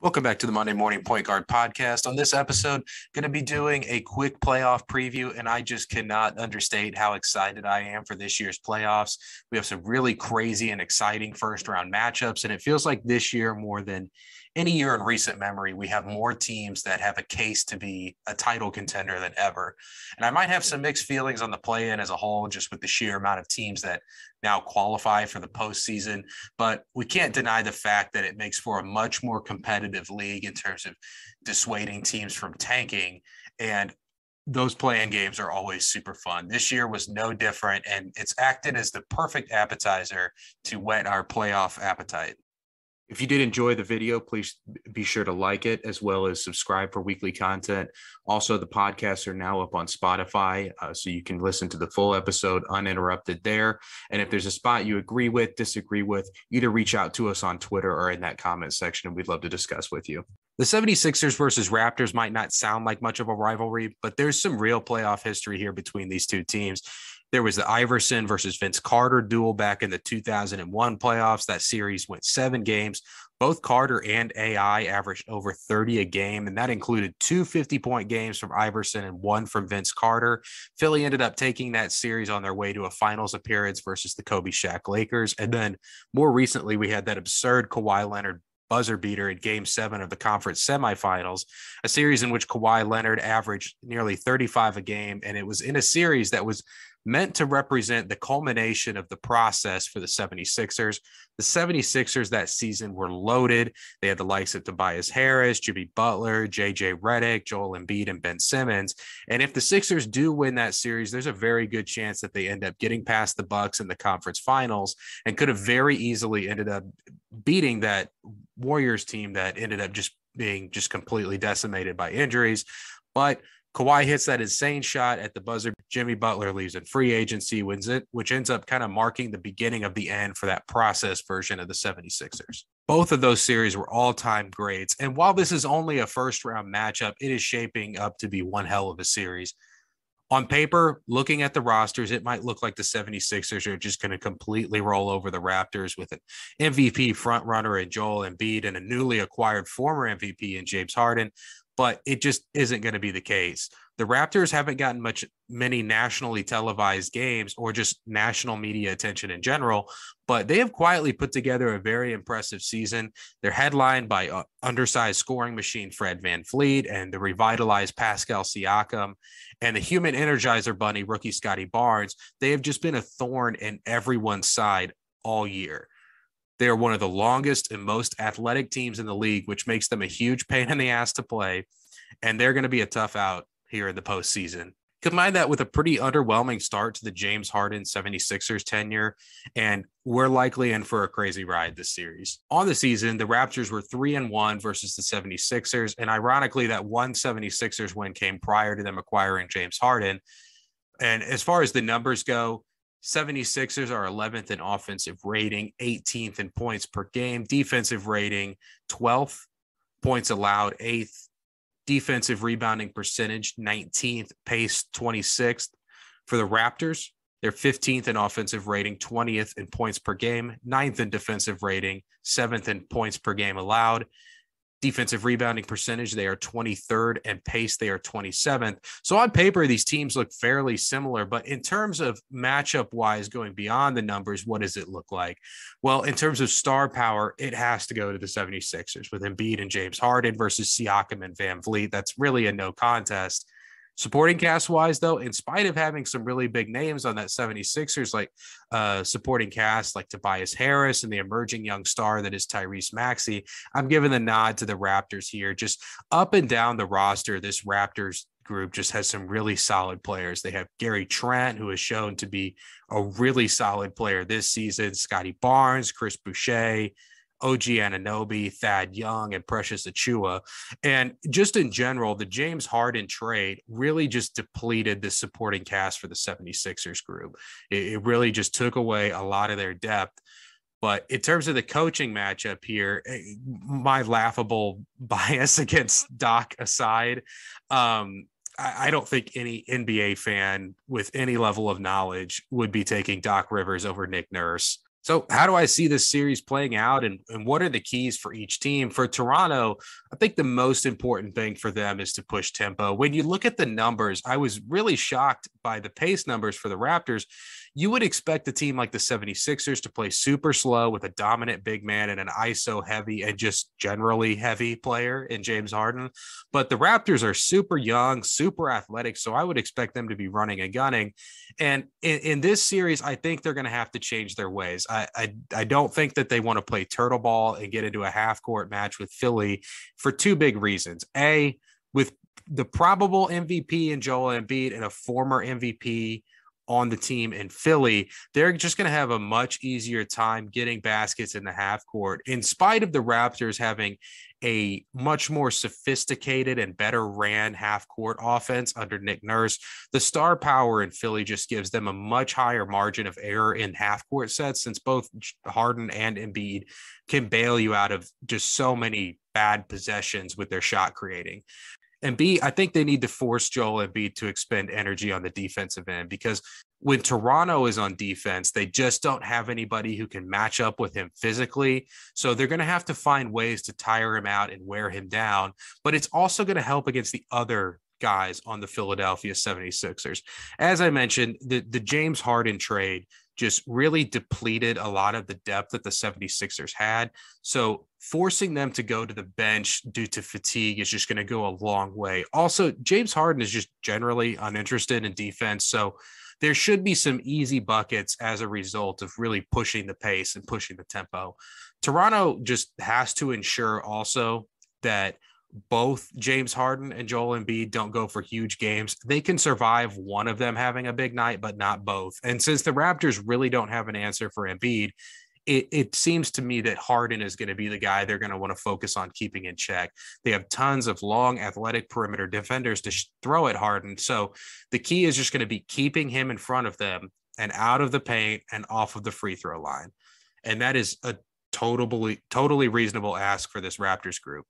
Welcome back to the Monday Morning Point Guard Podcast. On this episode, going to be doing a quick playoff preview, and I just cannot understate how excited I am for this year's playoffs. We have some really crazy and exciting first-round matchups, and it feels like this year more than any year in recent memory, we have more teams that have a case to be a title contender than ever. And I might have some mixed feelings on the play-in as a whole, just with the sheer amount of teams that now qualify for the postseason. But we can't deny the fact that it makes for a much more competitive league in terms of dissuading teams from tanking. And those play-in games are always super fun. This year was no different, and it's acted as the perfect appetizer to whet our playoff appetite. If you did enjoy the video, please be sure to like it as well as subscribe for weekly content. Also, the podcasts are now up on Spotify, so you can listen to the full episode uninterrupted there. And if there's a spot you agree with, disagree with, either reach out to us on Twitter or in that comment section, and we'd love to discuss with you. The 76ers versus Raptors might not sound like much of a rivalry, but there's some real playoff history here between these two teams. There was the Iverson versus Vince Carter duel back in the 2001 playoffs. That series went 7 games. Both Carter and AI averaged over 30 a game, and that included 2 50-point games from Iverson and 1 from Vince Carter. Philly ended up taking that series on their way to a finals appearance versus the Kobe Shaq Lakers. And then more recently, we had that absurd Kawhi Leonard buzzer beater in Game 7 of the conference semifinals, a series in which Kawhi Leonard averaged nearly 35 a game, and it was in a series that was meant to represent the culmination of the process for the 76ers. The 76ers that season were loaded. They had the likes of Tobias Harris, Jimmy Butler, JJ Redick, Joel Embiid, and Ben Simmons. And if the Sixers do win that series, there's a very good chance that they end up getting past the Bucks in the conference finals and could have very easily ended up beating that Warriors team that ended up just being just completely decimated by injuries. But Kawhi hits that insane shot at the buzzer. Jimmy Butler leaves in free agency, which ends up kind of marking the beginning of the end for that process version of the 76ers. Both of those series were all-time greats. And while this is only a first-round matchup, it is shaping up to be one hell of a series. On paper, looking at the rosters, it might look like the 76ers are just going to completely roll over the Raptors with an MVP frontrunner in Joel Embiid and a newly acquired former MVP in James Harden. But it just isn't going to be the case. The Raptors haven't gotten many nationally televised games or just national media attention in general, but they have quietly put together a very impressive season. They're headlined by undersized scoring machine Fred VanVleet and the revitalized Pascal Siakam and the human energizer bunny rookie Scotty Barnes. They have just been a thorn in everyone's side all year. They are one of the longest and most athletic teams in the league, which makes them a huge pain in the ass to play. And they're going to be a tough out here in the postseason. Combine that with a pretty underwhelming start to the James Harden 76ers tenure, and we're likely in for a crazy ride this series. On the season, the Raptors were 3-1 versus the 76ers. And ironically, that one 76ers win came prior to them acquiring James Harden. And as far as the numbers go, 76ers are 11th in offensive rating, 18th in points per game, defensive rating 12th, points allowed 8th, defensive rebounding percentage 19th, pace 26th. For the Raptors, they're 15th in offensive rating, 20th in points per game, 9th in defensive rating, 7th in points per game allowed. Defensive rebounding percentage, they are 23rd, and pace, they are 27th. So on paper, these teams look fairly similar, but in terms of matchup-wise, going beyond the numbers, what does it look like? Well, in terms of star power, it has to go to the 76ers with Embiid and James Harden versus Siakam and VanVleet. That's really a no contest. Supporting cast wise, though, in spite of having some really big names on that 76ers, like supporting cast like Tobias Harris and the emerging young star that is Tyrese Maxey, I'm giving the nod to the Raptors here. Just up and down the roster, this Raptors group just has some really solid players. They have Gary Trent, who has shown to be a really solid player this season, Scotty Barnes, Chris Boucher, OG Anunoby, Thad Young, and Precious Achiuwa. And just in general, the James Harden trade really just depleted the supporting cast for the 76ers group. It really just took away a lot of their depth. But in terms of the coaching matchup here, my laughable bias against Doc aside, I don't think any NBA fan with any level of knowledge would be taking Doc Rivers over Nick Nurse. So how do I see this series playing out, and what are the keys for each team? For Toronto, I think the most important thing for them is to push tempo. When you look at the numbers, I was really shocked by the pace numbers for the Raptors. You would expect a team like the 76ers to play super slow with a dominant big man and an ISO heavy and just generally heavy player in James Harden. But the Raptors are super young, super athletic, so I would expect them to be running and gunning. And in this series, I think they're going to have to change their ways. I don't think that they want to play turtle ball and get into a half court match with Philly for two big reasons. A, with the probable MVP in Joel Embiid and a former MVP on the team in Philly, they're just going to have a much easier time getting baskets in the half court, in spite of the Raptors having a much more sophisticated and better ran half court offense under Nick Nurse. The star power in Philly just gives them a much higher margin of error in half court sets, since both Harden and Embiid can bail you out of just so many bad possessions with their shot creating. And B, I think they need to force Joel Embiid to expend energy on the defensive end, because when Toronto is on defense, they just don't have anybody who can match up with him physically. So they're going to have to find ways to tire him out and wear him down. But it's also going to help against the other guys on the Philadelphia 76ers. As I mentioned, the James Harden trade just really depleted a lot of the depth that the 76ers had. So forcing them to go to the bench due to fatigue is just going to go a long way. Also, James Harden is just generally uninterested in defense. So there should be some easy buckets as a result of really pushing the pace and pushing the tempo. Toronto just has to ensure also that both James Harden and Joel Embiid don't go for huge games. They can survive one of them having a big night, but not both. And since the Raptors really don't have an answer for Embiid, it seems to me that Harden is going to be the guy they're going to want to focus on keeping in check. They have tons of long, athletic perimeter defenders to throw at Harden. So the key is just going to be keeping him in front of them and out of the paint and off of the free throw line. And that is a totally reasonable ask for this Raptors group.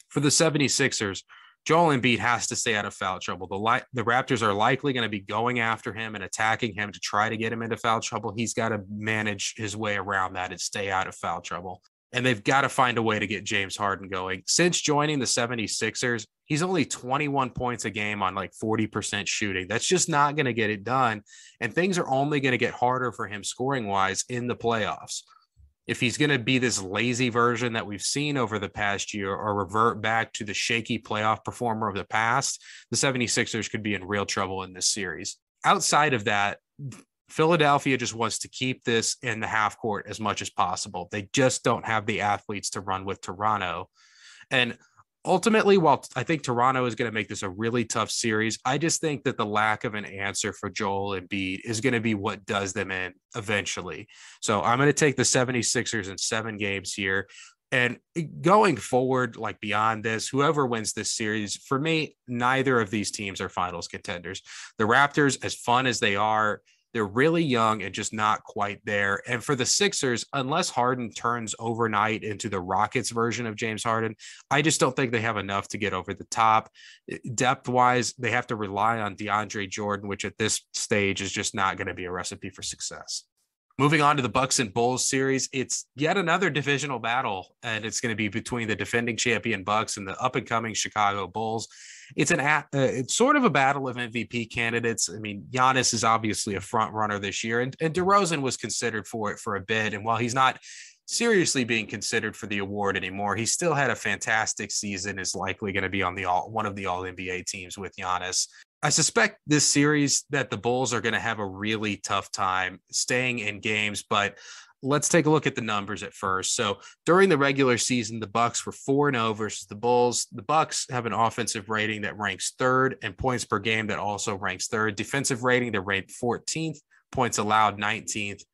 For the 76ers, Joel Embiid has to stay out of foul trouble. The Raptors are likely going to be going after him and attacking him to try to get him into foul trouble. He's got to manage his way around that and stay out of foul trouble. And they've got to find a way to get James Harden going. Since joining the 76ers, he's only 21 points a game on like 40% shooting. That's just not going to get it done. And things are only going to get harder for him scoring-wise in the playoffs. If he's going to be this lazy version that we've seen over the past year or revert back to the shaky playoff performer of the past, the 76ers could be in real trouble in this series. Outside of that, Philadelphia just wants to keep this in the half court as much as possible. They just don't have the athletes to run with Toronto. And ultimately, while I think Toronto is going to make this a really tough series, I just think that the lack of an answer for Joel Embiid is going to be what does them in eventually. So I'm going to take the 76ers in 7 games here. And going forward, like beyond this, whoever wins this series, for me, neither of these teams are finals contenders. The Raptors, as fun as they are, they're really young and just not quite there. And for the Sixers, unless Harden turns overnight into the Rockets version of James Harden, I just don't think they have enough to get over the top. Depth-wise, they have to rely on DeAndre Jordan, which at this stage is just not going to be a recipe for success. Moving on to the Bucks and Bulls series, it's yet another divisional battle, and it's going to be between the defending champion Bucks and the up-and-coming Chicago Bulls. It's sort of a battle of MVP candidates. I mean, Giannis is obviously a front runner this year, and DeRozan was considered for it for a bit. And while he's not seriously being considered for the award anymore, he still had a fantastic season, is likely going to be on one of the All-NBA teams with Giannis. I suspect this series that the Bulls are going to have a really tough time staying in games, but let's take a look at the numbers at first. So during the regular season, the Bucks were 4-0 versus the Bulls. The Bucks have an offensive rating that ranks 3rd and points per game that also ranks 3rd. Defensive rating, they're ranked 14th, points allowed 19th.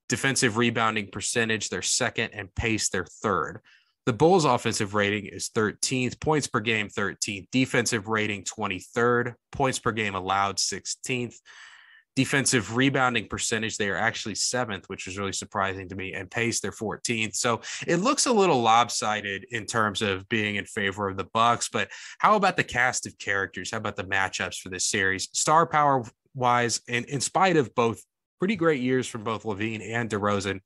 Defensive rebounding percentage, they're 2nd, and pace, they're 3rd. The Bulls' offensive rating is 13th, points per game 13th, defensive rating 23rd, points per game allowed 16th. Defensive rebounding percentage, they are actually 7th, which is really surprising to me, and pace, they're 14th. So it looks a little lopsided in terms of being in favor of the Bucks, but how about the cast of characters? How about the matchups for this series? Star power wise, and in spite of both pretty great years from both LaVine and DeRozan.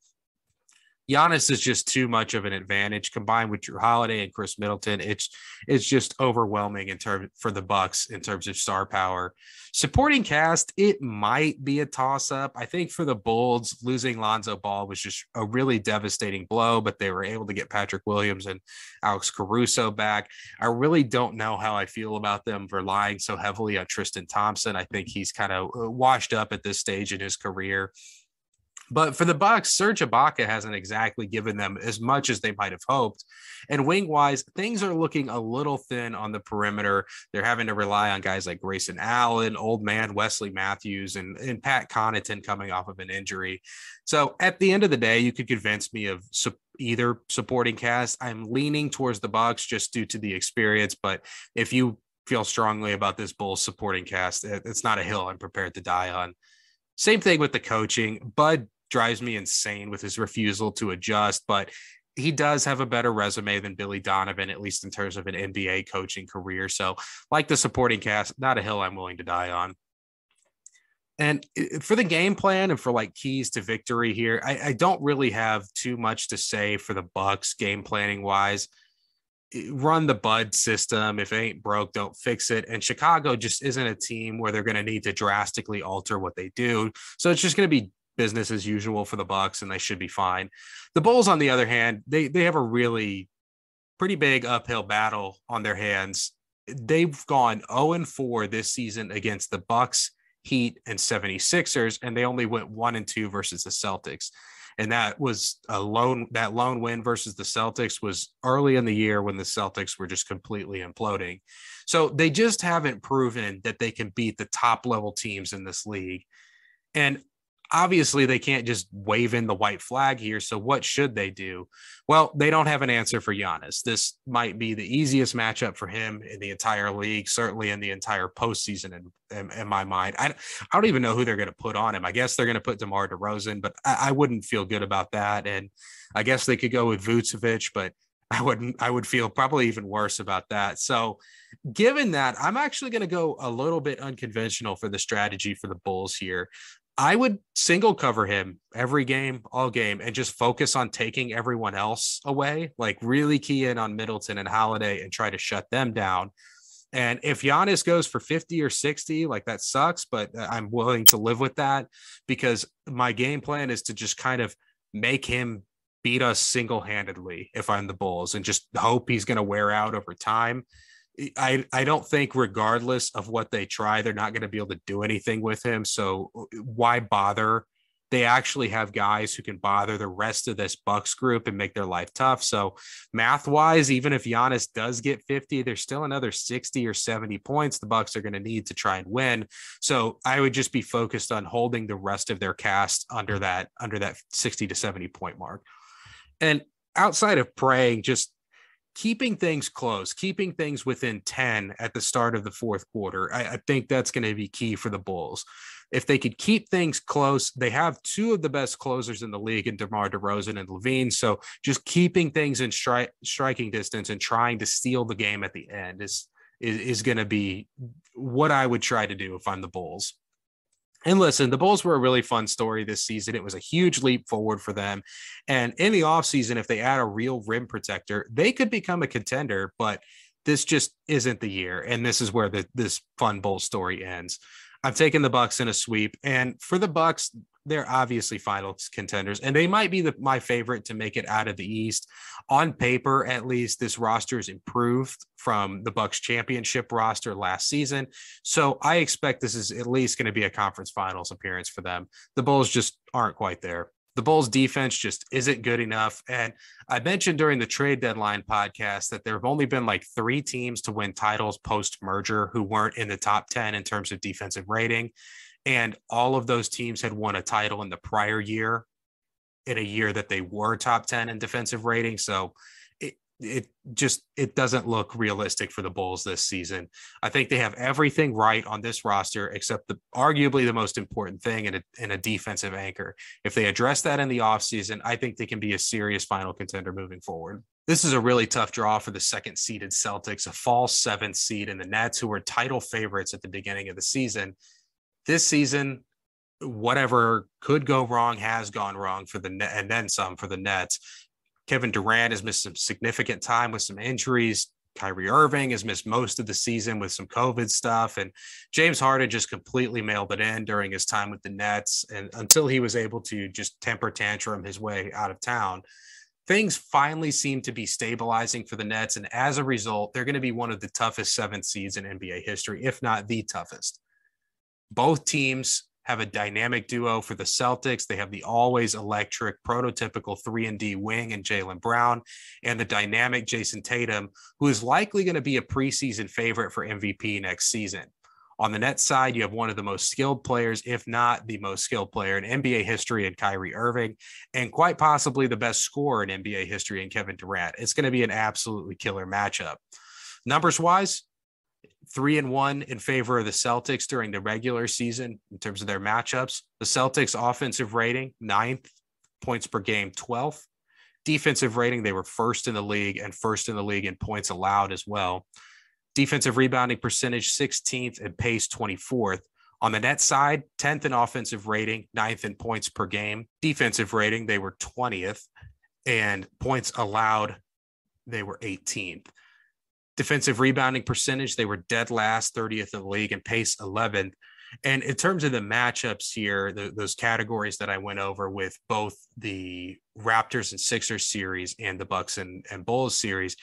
Giannis is just too much of an advantage combined with Drew Holiday and Chris Middleton. It's just overwhelming in terms for the Bucks in terms of star power. Supporting cast, it might be a toss up. I think for the Bulls, losing Lonzo Ball was just a really devastating blow, but they were able to get Patrick Williams and Alex Caruso back. I really don't know how I feel about them relying so heavily on Tristan Thompson. I think he's kind of washed up at this stage in his career. But for the Bucks, Serge Ibaka hasn't exactly given them as much as they might have hoped. And wing-wise, things are looking a little thin on the perimeter. They're having to rely on guys like Grayson Allen, old man Wesley Matthews, and Pat Connaughton coming off of an injury. So at the end of the day, you could convince me of either supporting cast. I'm leaning towards the Bucks just due to the experience. But if you feel strongly about this Bulls supporting cast, it's not a hill I'm prepared to die on. Same thing with the coaching. Bud drives me insane with his refusal to adjust, but he does have a better resume than Billy Donovan, at least in terms of an NBA coaching career. So like the supporting cast, not a hill I'm willing to die on. And for the game plan and for like keys to victory here, I don't really have too much to say for the Bucks game planning wise. Run the Bud system. If it ain't broke, don't fix it. And Chicago just isn't a team where they're going to need to drastically alter what they do. So it's just going to be business as usual for the Bucks, and they should be fine. The Bulls, on the other hand, they have a really pretty big uphill battle on their hands. They've gone 0-4 this season against the Bucks, Heat, and 76ers, and they only went 1-2 versus the Celtics. And that was that lone win versus the Celtics was early in the year when the Celtics were just completely imploding. So they just haven't proven that they can beat the top level teams in this league. And obviously they can't just wave in the white flag here. So what should they do? Well, they don't have an answer for Giannis. This might be the easiest matchup for him in the entire league, certainly in the entire postseason in my mind. I don't even know who they're going to put on him. I guess they're going to put DeMar DeRozan, but I wouldn't feel good about that. And I guess they could go with Vucevic, but I would feel probably even worse about that. So given that, I'm actually going to go a little bit unconventional for the strategy for the Bulls here. I would single cover him every game, all game, and just focus on taking everyone else away, like really key in on Middleton and Holiday and try to shut them down. And if Giannis goes for 50 or 60, like that sucks, but I'm willing to live with that because my game plan is to just kind of make him beat us single-handedly if I'm the Bulls and just hope he's going to wear out over time. I don't think regardless of what they try, they're not going to be able to do anything with him. So why bother? They actually have guys who can bother the rest of this Bucks group and make their life tough. So math wise, even if Giannis does get 50, there's still another 60 or 70 points the Bucks are going to need to try and win. So I would just be focused on holding the rest of their cast under that 60 to 70 point mark. And outside of praying, just keeping things close, keeping things within 10 at the start of the fourth quarter. I think that's going to be key for the Bulls. If they could keep things close, they have two of the best closers in the league in DeMar DeRozan and LaVine. So just keeping things in striking distance and trying to steal the game at the end is going to be what I would try to do if I'm the Bulls. And listen, the Bulls were a really fun story this season. It was a huge leap forward for them. And in the offseason, if they add a real rim protector, they could become a contender, but this just isn't the year. And this is where this fun Bulls story ends. I'm taking the Bucks in a sweep. And for the Bucks, they're obviously finals contenders, and they might be my favorite to make it out of the East. On paper, at least, this roster is improved from the Bucks championship roster last season. So I expect this is at least going to be a conference finals appearance for them. The Bulls just aren't quite there. The Bulls defense just isn't good enough. And I mentioned during the trade deadline podcast that there have only been like 3 teams to win titles post-merger who weren't in the top 10 in terms of defensive rating. And all of those teams had won a title in the prior year, in a year that they were top 10 in defensive rating. So it doesn't look realistic for the Bulls this season. I think they have everything right on this roster, except arguably the most important thing in a defensive anchor. If they address that in the offseason, I think they can be a serious final contender moving forward. This is a really tough draw for the second seeded Celtics, a false 7th seed in the Nets, who were title favorites at the beginning of the season. This season, whatever could go wrong has gone wrong for the net, and then some for the Nets. Kevin Durant has missed some significant time with some injuries. Kyrie Irving has missed most of the season with some COVID stuff. And James Harden just completely mailed it in during his time with the Nets. And until he was able to just temper tantrum his way out of town, things finally seem to be stabilizing for the Nets. And as a result, they're going to be one of the toughest seventh seeds in NBA history, if not the toughest. Both teams have a dynamic duo. For the Celtics, they have the always electric prototypical 3-and-D wing and Jaylen Brown, and the dynamic Jason Tatum, who is likely going to be a preseason favorite for MVP next season. On the Nets side, you have one of the most skilled players, if not the most skilled player in NBA history in Kyrie Irving, and quite possibly the best scorer in NBA history in Kevin Durant. It's going to be an absolutely killer matchup. Numbers-wise, 3-1 in favor of the Celtics during the regular season in terms of their matchups. The Celtics offensive rating, 9th, points per game, 12th. Defensive rating, they were first in the league and first in the league in points allowed as well. Defensive rebounding percentage, 16th, and pace, 24th. On the net side, 10th in offensive rating, 9th in points per game. Defensive rating, they were 20th, and points allowed, they were 18th. Defensive rebounding percentage, they were dead last, 30th in the league, and pace 11th. And in terms of the matchups here, those categories that I went over with both the Raptors and Sixers series and the Bucks and Bulls series,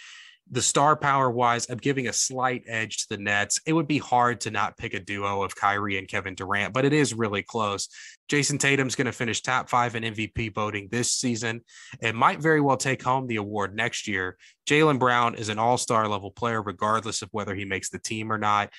the star power wise, I'm giving a slight edge to the Nets. It would be hard to not pick a duo of Kyrie and Kevin Durant, but it is really close. Jason Tatum's going to finish top 5 in MVP voting this season and might very well take home the award next year. Jaylen Brown is an all-star level player, regardless of whether he makes the team or not.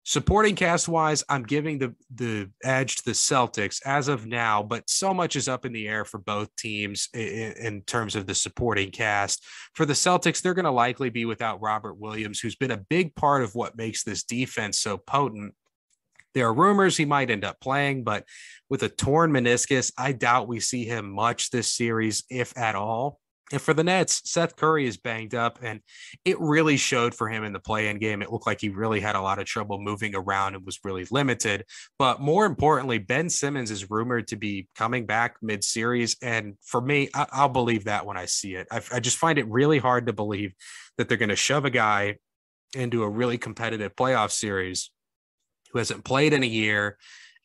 Supporting cast wise, I'm giving the edge to the Celtics as of now, but so much is up in the air for both teams in terms of the supporting cast. For the Celtics, they're going to likely be without Robert Williams, who's been a big part of what makes this defense so potent. There are rumors he might end up playing, but with a torn meniscus, I doubt we see him much this series, if at all. And for the Nets, Seth Curry is banged up, and it really showed for him in the play-in game. It looked like he really had a lot of trouble moving around and was really limited. But more importantly, Ben Simmons is rumored to be coming back mid-series. And for me, I'll believe that when I see it. I just find it really hard to believe that they're going to shove a guy into a really competitive playoff series who hasn't played in a year.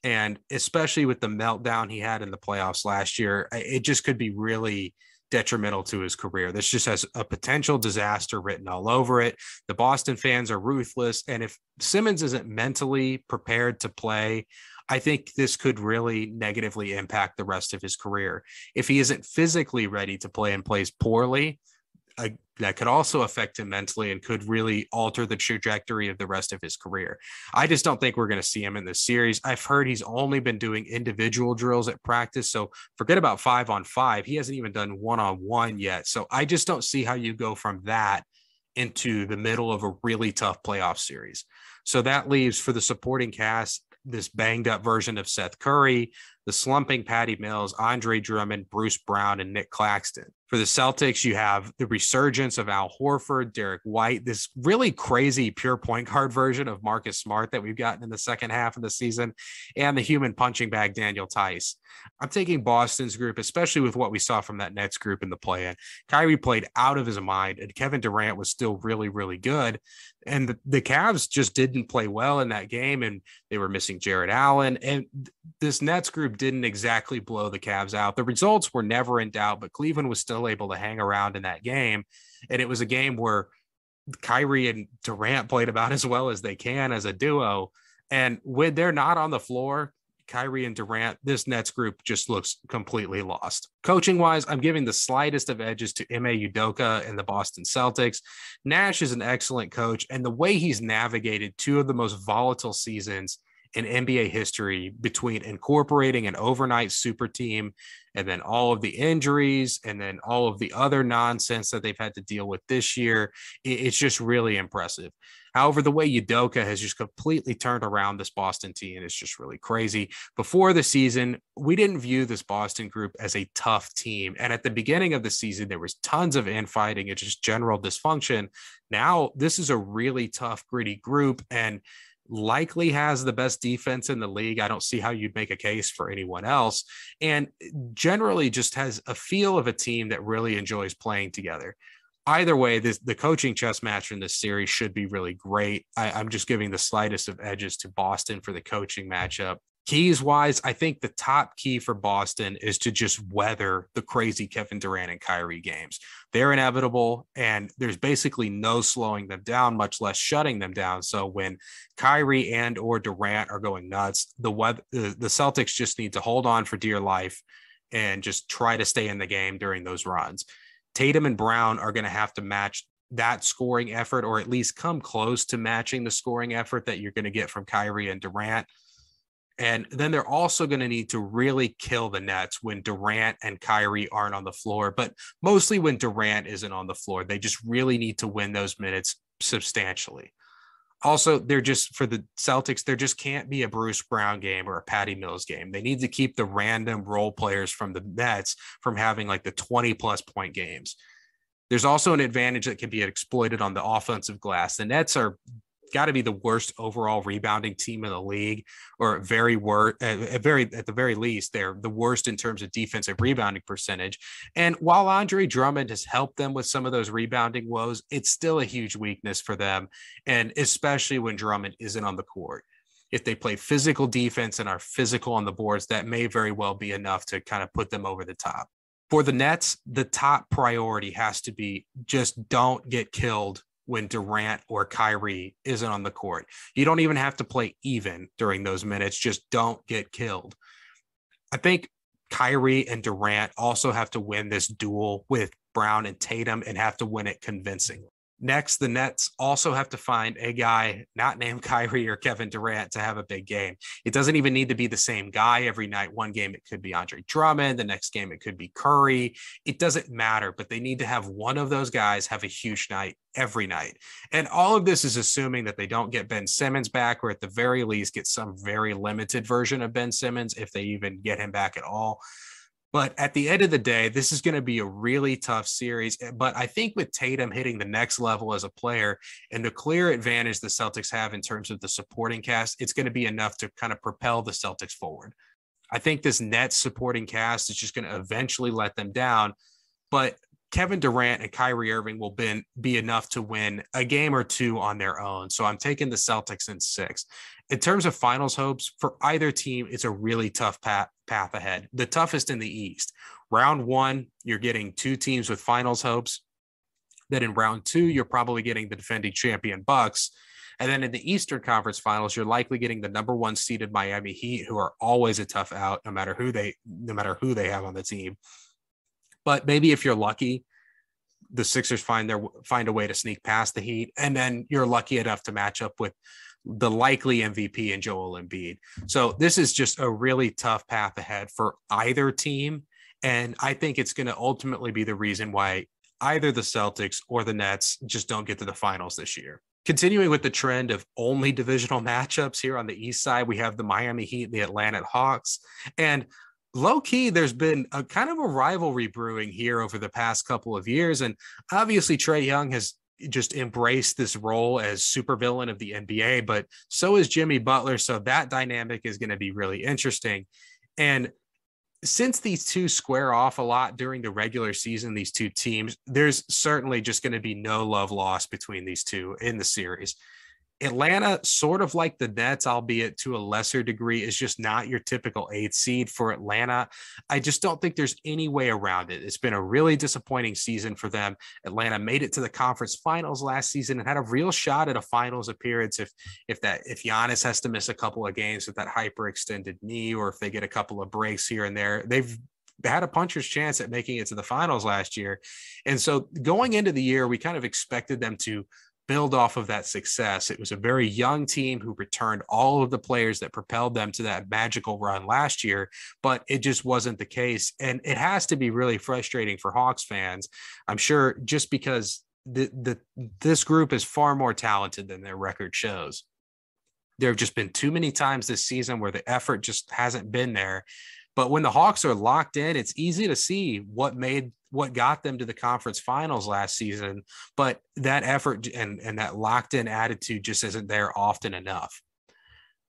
And especially with the meltdown he had in the playoffs last year, it just could be really detrimental to his career. This just has a potential disaster written all over it. The Boston fans are ruthless. And if Simmons isn't mentally prepared to play, I think this could really negatively impact the rest of his career. If he isn't physically ready to play and plays poorly, that could also affect him mentally and could really alter the trajectory of the rest of his career. I just don't think we're going to see him in this series. I've heard he's only been doing individual drills at practice, so forget about 5-on-5. He hasn't even done 1-on-1 yet. So I just don't see how you go from that into the middle of a really tough playoff series. So that leaves for the supporting cast this banged up version of Seth Curry, the slumping Patty Mills, Andre Drummond, Bruce Brown, and Nick Claxton. For the Celtics, you have the resurgence of Al Horford, Derek White, this really crazy pure point guard version of Marcus Smart that we've gotten in the second half of the season, and the human punching bag Daniel Tice. I'm taking Boston's group, especially with what we saw from that Nets group in the play-in. Kyrie played out of his mind, and Kevin Durant was still really, really good. And the Cavs just didn't play well in that game, and they were missing Jared Allen. And this Nets group didn't exactly blow the Cavs out. The results were never in doubt, but Cleveland was still able to hang around in that game. And it was a game where Kyrie and Durant played about as well as they can as a duo. And when they're not on the floor, Kyrie and Durant, this Nets group just looks completely lost. Coaching wise, I'm giving the slightest of edges to Ime Udoka and the Boston Celtics. Nash is an excellent coach, and the way he's navigated two of the most volatile seasons in NBA history between incorporating an overnight super team and then all of the injuries and then all of the other nonsense that they've had to deal with this year, it's just really impressive. However, the way Udoka has just completely turned around this Boston team is just really crazy. Before the season, we didn't view this Boston group as a tough team. And at the beginning of the season, there was tons of infighting and just general dysfunction. Now, this is a really tough, gritty group. And likely has the best defense in the league. I don't see how you'd make a case for anyone else. And generally just has a feel of a team that really enjoys playing together. Either way, the coaching chess match in this series should be really great. I'm just giving the slightest of edges to Boston for the coaching matchup. Keys wise, I think the top key for Boston is to just weather the crazy Kevin Durant and Kyrie games. They're inevitable, and there's basically no slowing them down, much less shutting them down. So when Kyrie and or Durant are going nuts, the Celtics just need to hold on for dear life and just try to stay in the game during those runs. Tatum and Brown are going to have to match that scoring effort, or at least come close to matching the scoring effort that you're going to get from Kyrie and Durant. And then they're also going to need to really kill the Nets when Durant and Kyrie aren't on the floor, but mostly when Durant isn't on the floor. They just really need to win those minutes substantially. Also, they're just, for the Celtics, there just can't be a Bruce Brown game or a Patty Mills game. They need to keep the random role players from the Nets from having like the 20-plus point games. There's also an advantage that can be exploited on the offensive glass. The Nets are got to be the worst overall rebounding team in the league, or at the very least, they're the worst in terms of defensive rebounding percentage. And while Andre Drummond has helped them with some of those rebounding woes, it's still a huge weakness for them. And especially when Drummond isn't on the court. If they play physical defense and are physical on the boards, that may very well be enough to kind of put them over the top. For the Nets, the top priority has to be just don't get killed when Durant or Kyrie isn't on the court. You don't even have to play even during those minutes. Just don't get killed. I think Kyrie and Durant also have to win this duel with Brown and Tatum and have to win it convincingly. Next, the Nets also have to find a guy not named Kyrie or Kevin Durant to have a big game. It doesn't even need to be the same guy every night. One game, it could be Andre Drummond. The next game, it could be Curry. It doesn't matter, but they need to have one of those guys have a huge night every night. And all of this is assuming that they don't get Ben Simmons back, or at the very least get some very limited version of Ben Simmons, if they even get him back at all. But at the end of the day, this is going to be a really tough series. But I think with Tatum hitting the next level as a player and the clear advantage the Celtics have in terms of the supporting cast, it's going to be enough to kind of propel the Celtics forward. I think this Nets supporting cast is just going to eventually let them down. But Kevin Durant and Kyrie Irving will be enough to win a game or two on their own. So I'm taking the Celtics in 6. In terms of finals hopes, for either team, it's a really tough path ahead. The toughest in the East. Round 1, you're getting 2 teams with finals hopes. Then in round 2, you're probably getting the defending champion Bucks. And then in the Eastern Conference Finals, you're likely getting the number 1 seeded Miami Heat, who are always a tough out, no matter who they have on the team. But maybe if you're lucky, the Sixers find a way to sneak past the Heat, and then you're lucky enough to match up with the likely MVP in Joel Embiid. So this is just a really tough path ahead for either team, and I think it's going to ultimately be the reason why either the Celtics or the Nets just don't get to the finals this year. Continuing with the trend of only divisional matchups here on the East side, we have the Miami Heat and the Atlanta Hawks, and low key, there's been a kind of a rivalry brewing here over the past couple of years. And obviously Trae Young has just embraced this role as supervillain of the NBA, but so is Jimmy Butler. So that dynamic is going to be really interesting. And since these two square off a lot during the regular season, these two teams, there's certainly just going to be no love lost between these two in the series. Atlanta, sort of like the Nets, albeit to a lesser degree, is just not your typical 8th seed for Atlanta. I just don't think there's any way around it. It's been a really disappointing season for them. Atlanta made it to the conference finals last season and had a real shot at a finals appearance if Giannis has to miss a couple of games with that hyperextended knee, or if they get a couple of breaks here and there. They've had a puncher's chance at making it to the finals last year. And so going into the year, we kind of expected them to build off of that success. It was a very young team who returned all of the players that propelled them to that magical run last year, but it just wasn't the case. And it has to be really frustrating for Hawks fans, I'm sure, just because this group is far more talented than their record shows. There have just been too many times this season where the effort just hasn't been there. But when the Hawks are locked in, it's easy to see what got them to the conference finals last season. But that effort and that locked in attitude just isn't there often enough.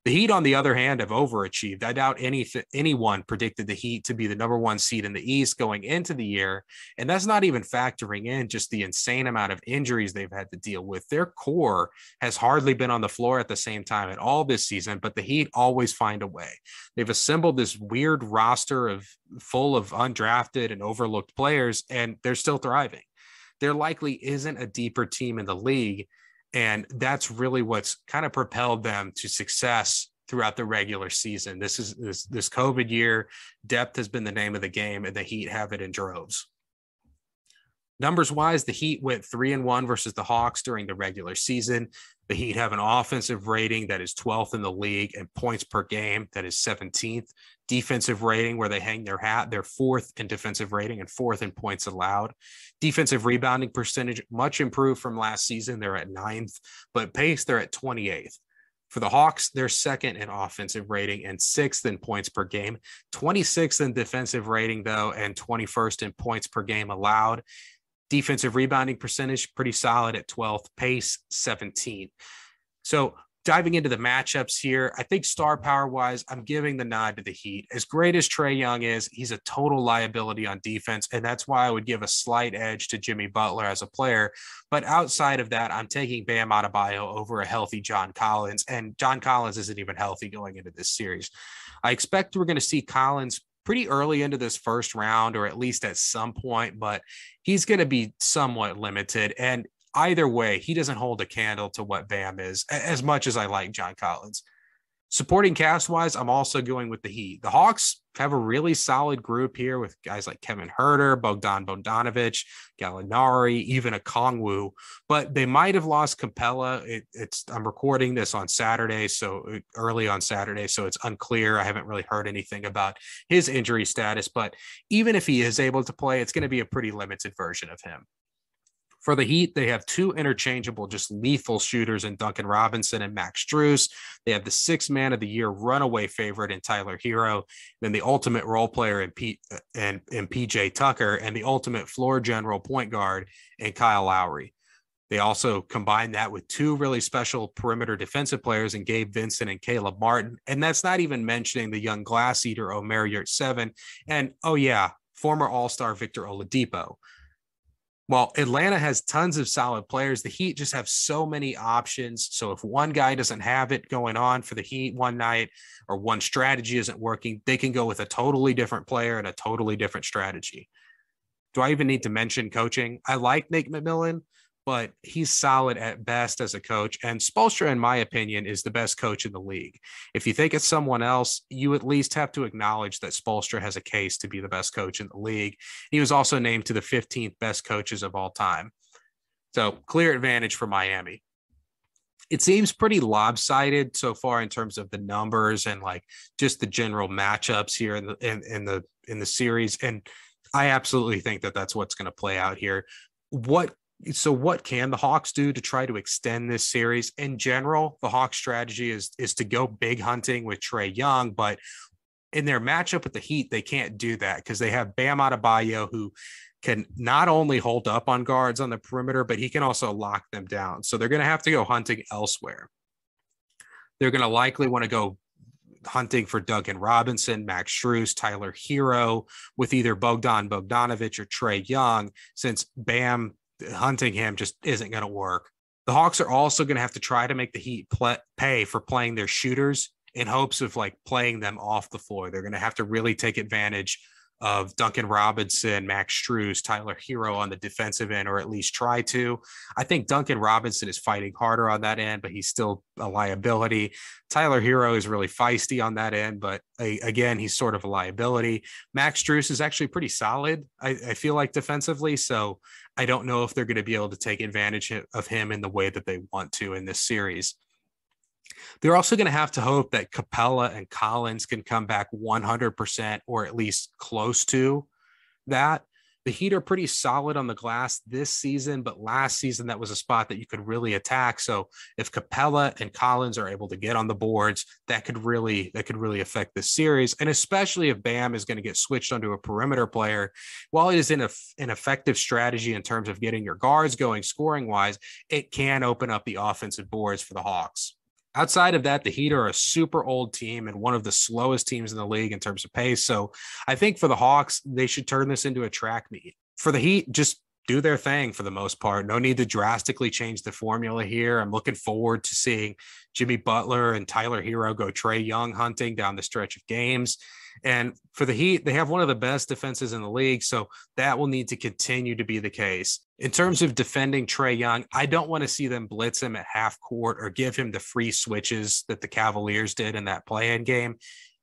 The Heat, on the other hand, have overachieved. I doubt anyone predicted the Heat to be the number one seed in the East going into the year. And that's not even factoring in just the insane amount of injuries they've had to deal with. Their core has hardly been on the floor at the same time at all this season, but the Heat always find a way. They've assembled this weird roster full of undrafted and overlooked players, and they're still thriving. There likely isn't a deeper team in the league. And that's really what's kind of propelled them to success throughout the regular season. This COVID year, depth has been the name of the game, and the Heat have it in droves. Numbers wise, the Heat went 3-1 versus the Hawks during the regular season. The Heat have an offensive rating that is 12th in the league, and points per game that is 17th. Defensive rating, where they hang their hat, they're 4th in defensive rating and 4th in points allowed. Defensive rebounding percentage, much improved from last season. They're at 9th, but pace, they're at 28th. For the Hawks, they're 2nd in offensive rating and 6th in points per game, 26th in defensive rating, though, and 21st in points per game allowed. Defensive rebounding percentage, pretty solid at 12th, pace 17th. So diving into the matchups here, I think star power wise, I'm giving the nod to the Heat. As great as Trae Young is, he's a total liability on defense, and that's why I would give a slight edge to Jimmy Butler as a player. But outside of that, I'm taking Bam Adebayo over a healthy John Collins, and John Collins isn't even healthy going into this series. I expect we're going to see Collins pretty early into this first round, or at least at some point, but he's going to be somewhat limited. And either way, he doesn't hold a candle to what Bam is, as much as I like John Collins. Supporting cast-wise, I'm also going with the Heat. The Hawks have a really solid group here with guys like Kevin Huerter, Bogdan Bogdanovic, Gallinari, even Okongwu, but they might have lost Capella. I'm recording this on Saturday, so early on Saturday, so it's unclear. I haven't really heard anything about his injury status, but even if he is able to play, it's going to be a pretty limited version of him. For the Heat, they have two interchangeable, just lethal shooters in Duncan Robinson and Max Strus. They have the 6th man of the year runaway favorite in Tyler Hero, then the ultimate role player in PJ Tucker, and the ultimate floor general point guard in Kyle Lowry. They also combine that with two really special perimeter defensive players in Gabe Vincent and Caleb Martin. And that's not even mentioning the young glass eater Omer Yurtseven and, oh yeah, former All-Star Victor Oladipo. While Atlanta has tons of solid players, the Heat just have so many options. So if one guy doesn't have it going on for the Heat one night, or one strategy isn't working, they can go with a totally different player and a totally different strategy. Do I even need to mention coaching? I like Nate McMillan, but he's solid at best as a coach. And Spoelstra, in my opinion, is the best coach in the league. If you think it's someone else, you at least have to acknowledge that Spoelstra has a case to be the best coach in the league. He was also named to the 15th best coaches of all time. So clear advantage for Miami. It seems pretty lopsided so far in terms of the numbers and like just the general matchups here in the series. And I absolutely think that that's what's going to play out here. What can the Hawks do to try to extend this series? In general, the Hawks strategy is to go big hunting with Trae Young, but in their matchup with the Heat, they can't do that because they have Bam Adebayo, who can not only hold up on guards on the perimeter, but he can also lock them down. So they're going to have to go hunting elsewhere. They're going to likely want to go hunting for Duncan Robinson, Max Strus, Tyler Hero, with either Bogdan Bogdanovic or Trae Young, since Bam hunting him just isn't going to work. The Hawks are also going to have to try to make the Heat pay for playing their shooters in hopes of like playing them off the floor. They're going to have to really take advantage of Duncan Robinson, Max Strus, Tyler Hero on the defensive end, or at least try to. I think Duncan Robinson is fighting harder on that end, but he's still a liability. Tyler Hero is really feisty on that end, but again, he's sort of a liability. Max Strus is actually pretty solid, I feel like, defensively, so I don't know if they're going to be able to take advantage of him in the way that they want to in this series. They're also going to have to hope that Capella and Collins can come back 100% or at least close to that. The Heat are pretty solid on the glass this season, but last season that was a spot that you could really attack. So if Capella and Collins are able to get on the boards, that could really affect this series. And especially if Bam is going to get switched onto a perimeter player, while it is an effective strategy in terms of getting your guards going scoring wise, it can open up the offensive boards for the Hawks. Outside of that, the Heat are a super old team and one of the slowest teams in the league in terms of pace. So I think for the Hawks, they should turn this into a track meet. For the Heat, just do their thing for the most part. No need to drastically change the formula here. I'm looking forward to seeing Jimmy Butler and Tyler Hero go Trae Young hunting down the stretch of games. And for the Heat, they have one of the best defenses in the league. So that will need to continue to be the case. In terms of defending Trae Young, I don't want to see them blitz him at half court or give him the free switches that the Cavaliers did in that play-in game.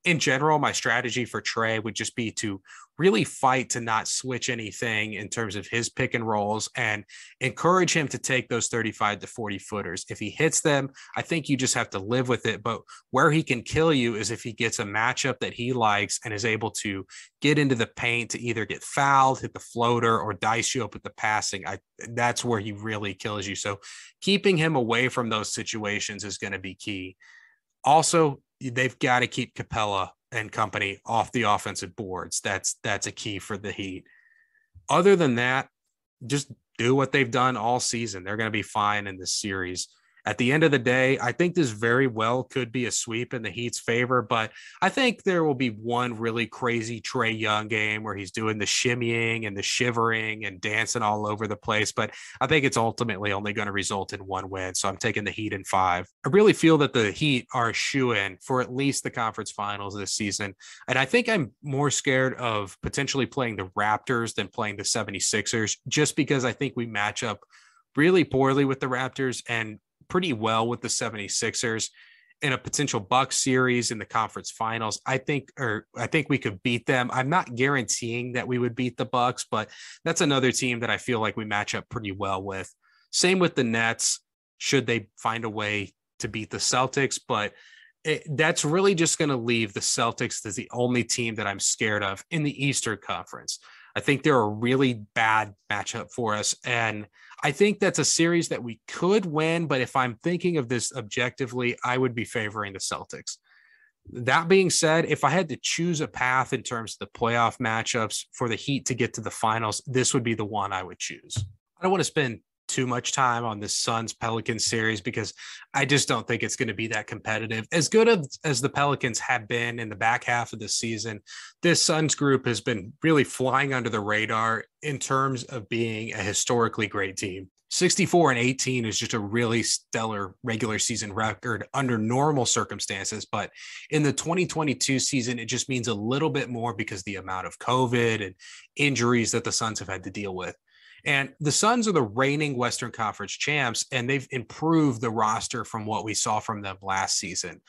In general, my strategy for Trae would just be to really fight to not switch anything in terms of his pick and rolls and encourage him to take those 35 to 40 footers. If he hits them, I think you just have to live with it. But where he can kill you is if he gets a matchup that he likes and is able to get into the paint to either get fouled, hit the floater, or dice you up with the passing. That's where he really kills you. So keeping him away from those situations is going to be key. Also, they've got to keep Capella and company off the offensive boards. That's a key for the Heat. Other than that, just do what they've done all season. They're going to be fine in this series. At the end of the day, I think this very well could be a sweep in the Heat's favor, but I think there will be one really crazy Trae Young game where he's doing the shimmying and the shivering and dancing all over the place. But I think it's ultimately only going to result in one win. So I'm taking the Heat in 5. I really feel that the Heat are a shoo-in for at least the conference finals this season. And I think I'm more scared of potentially playing the Raptors than playing the 76ers, just because I think we match up really poorly with the Raptors and pretty well with the 76ers in a potential Bucks series in the conference finals. I think we could beat them. I'm not guaranteeing that we would beat the Bucks, but that's another team that I feel like we match up pretty well with. Same with the Nets, should they find a way to beat the Celtics, but that's really just going to leave the Celtics as the only team that I'm scared of in the Eastern Conference. I think they're a really bad matchup for us. And I think that's a series that we could win, but if I'm thinking of this objectively, I would be favoring the Celtics. That being said, if I had to choose a path in terms of the playoff matchups for the Heat to get to the finals, this would be the one I would choose. I don't want to spend too much time on this Suns Pelicans series because I just don't think it's going to be that competitive. As good as the Pelicans have been in the back half of the season, this Suns group has been really flying under the radar in terms of being a historically great team. 64-18 is just a really stellar regular season record under normal circumstances. But in the 2022 season, it just means a little bit more because the amount of COVID and injuries that the Suns have had to deal with. And the Suns are the reigning Western Conference champs, and they've improved the roster from what we saw from them last season.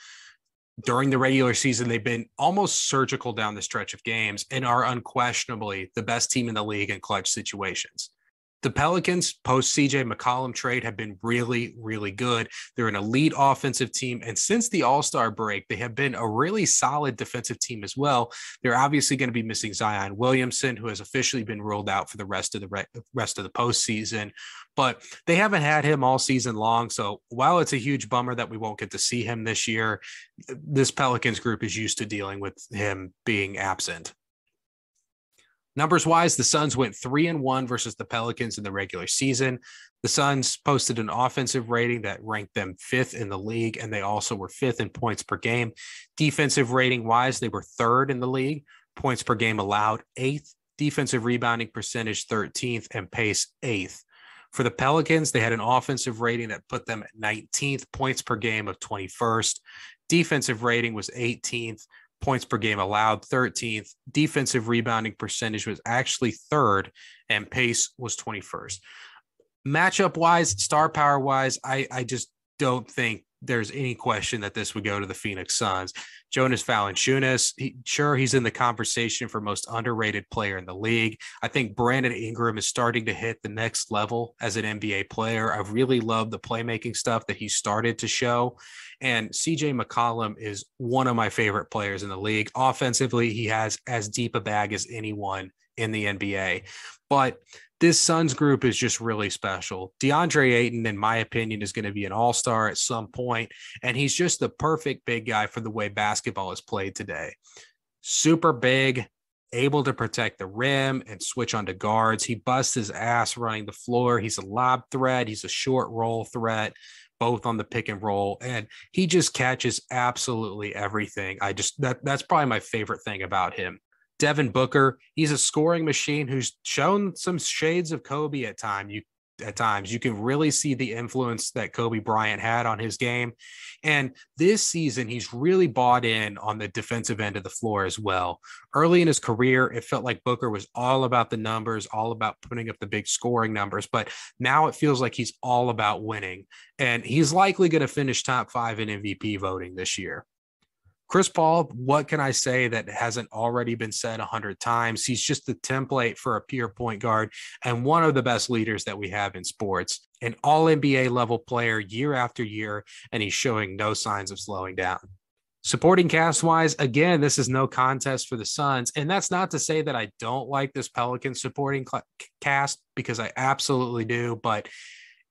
During the regular season, they've been almost surgical down the stretch of games and are unquestionably the best team in the league in clutch situations. The Pelicans, post CJ McCollum trade, have been really, really good. They're an elite offensive team. And since the All-Star break, they have been a really solid defensive team as well. They're obviously going to be missing Zion Williamson, who has officially been ruled out for the rest of the postseason. But they haven't had him all season long. So while it's a huge bummer that we won't get to see him this year, this Pelicans group is used to dealing with him being absent. Numbers wise, the Suns went 3-1 versus the Pelicans in the regular season. The Suns posted an offensive rating that ranked them 5th in the league, and they also were 5th in points per game. Defensive rating wise, they were 3rd in the league. Points per game allowed 8th. Defensive rebounding percentage 13th, and pace 8th. For the Pelicans, they had an offensive rating that put them at 19th, points per game of 21st. Defensive rating was 18th. Points per game allowed 13th. Defensive rebounding percentage was actually 3rd, and pace was 21st. Matchup wise, star power wise, I just don't think there's any question that this would go to the Phoenix Suns. Jonas Valanciunas, he's in the conversation for most underrated player in the league. I think Brandon Ingram is starting to hit the next level as an NBA player. I really love the playmaking stuff that he started to show. And CJ McCollum is one of my favorite players in the league. Offensively, he has as deep a bag as anyone in the NBA. But this Suns group is just really special. DeAndre Ayton, in my opinion, is going to be an all-star at some point, and he's just the perfect big guy for the way basketball is played today. Super big, able to protect the rim and switch onto guards. He busts his ass running the floor. He's a lob threat. He's a short roll threat, both on the pick and roll. And he just catches absolutely everything. That's probably my favorite thing about him. Devin Booker, he's a scoring machine who's shown some shades of Kobe at times. You can really see the influence that Kobe Bryant had on his game. And this season, he's really bought in on the defensive end of the floor as well. Early in his career, it felt like Booker was all about the numbers, all about putting up the big scoring numbers. But now it feels like he's all about winning. And he's likely going to finish top 5 in MVP voting this year. Chris Paul, what can I say that hasn't already been said 100 times? He's just the template for a pure point guard and one of the best leaders that we have in sports. An all NBA level player year after year, and he's showing no signs of slowing down. Supporting cast wise, again, this is no contest for the Suns. And that's not to say that I don't like this Pelicans supporting cast, because I absolutely do, but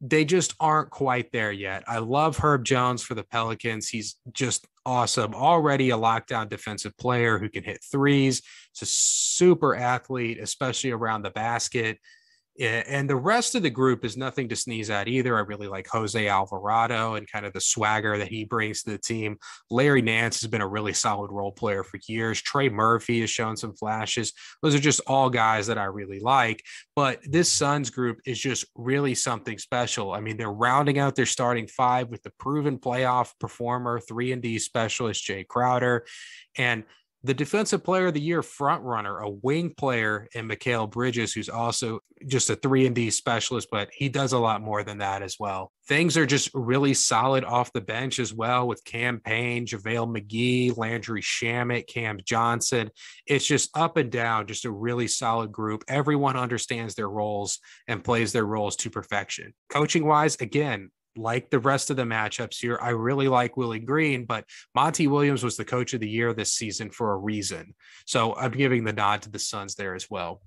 they just aren't quite there yet. I love Herb Jones for the Pelicans. He's just awesome. Already a lockdown defensive player who can hit threes. He's a super athlete, especially around the basket. And the rest of the group is nothing to sneeze at either. I really like Jose Alvarado and kind of the swagger that he brings to the team. Larry Nance has been a really solid role player for years. Trey Murphy has shown some flashes. Those are just all guys that I really like. But this Suns group is just really something special. I mean, they're rounding out their starting 5 with the proven playoff performer, 3-and-D specialist Jay Crowder, and the defensive player of the year front runner, a wing player in Mikal Bridges, who's also just a 3-and-D specialist, but he does a lot more than that as well. Things are just really solid off the bench as well with Cam Payne, JaVale McGee, Landry Shamet, Cam Johnson. It's just up and down, just a really solid group. Everyone understands their roles and plays their roles to perfection. Coaching wise, again, like the rest of the matchups here, I really like Willie Green, but Monty Williams was the coach of the year this season for a reason. So I'm giving the nod to the Suns there as well.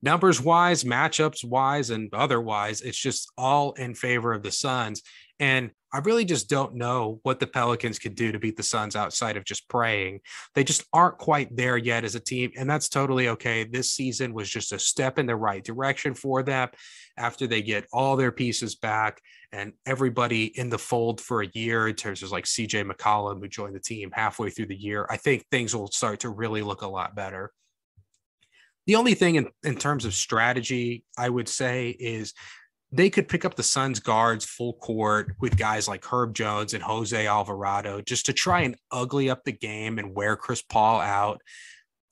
Numbers wise, matchups wise, and otherwise, it's just all in favor of the Suns. And I really just don't know what the Pelicans could do to beat the Suns outside of just praying. They just aren't quite there yet as a team, and that's totally okay. This season was just a step in the right direction for them after they get all their pieces back and everybody in the fold for a year in terms of like CJ McCollum, who joined the team halfway through the year. I think things will start to really look a lot better. The only thing in terms of strategy, I would say, is they could pick up the Suns guards full court with guys like Herb Jones and Jose Alvarado just to try and ugly up the game and wear Chris Paul out.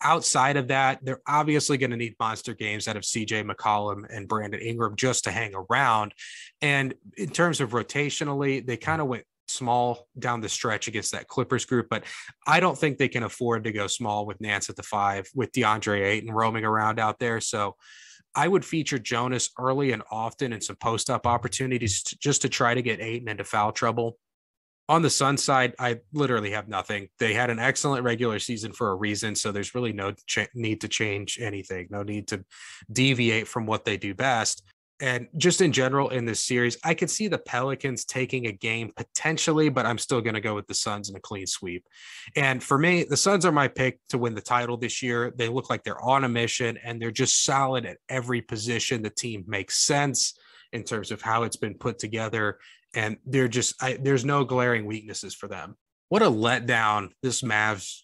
Outside of that, they're obviously going to need monster games out of CJ McCollum and Brandon Ingram just to hang around. And in terms of rotationally, they kind of went small down the stretch against that Clippers group, but I don't think they can afford to go small with Nance at the 5 with DeAndre Ayton roaming around out there. So I would feature Jonas early and often in some post-up opportunities just to try to get Ayton into foul trouble. On the Suns side, I literally have nothing. They had an excellent regular season for a reason, so there's really no need to change anything, no need to deviate from what they do best. And just in general in this series, I could see the Pelicans taking a game potentially, but I'm still going to go with the Suns in a clean sweep. And for me, the Suns are my pick to win the title this year. They look like they're on a mission and they're just solid at every position. The team makes sense in terms of how it's been put together. And they're just, there's no glaring weaknesses for them. What a letdown this Mavs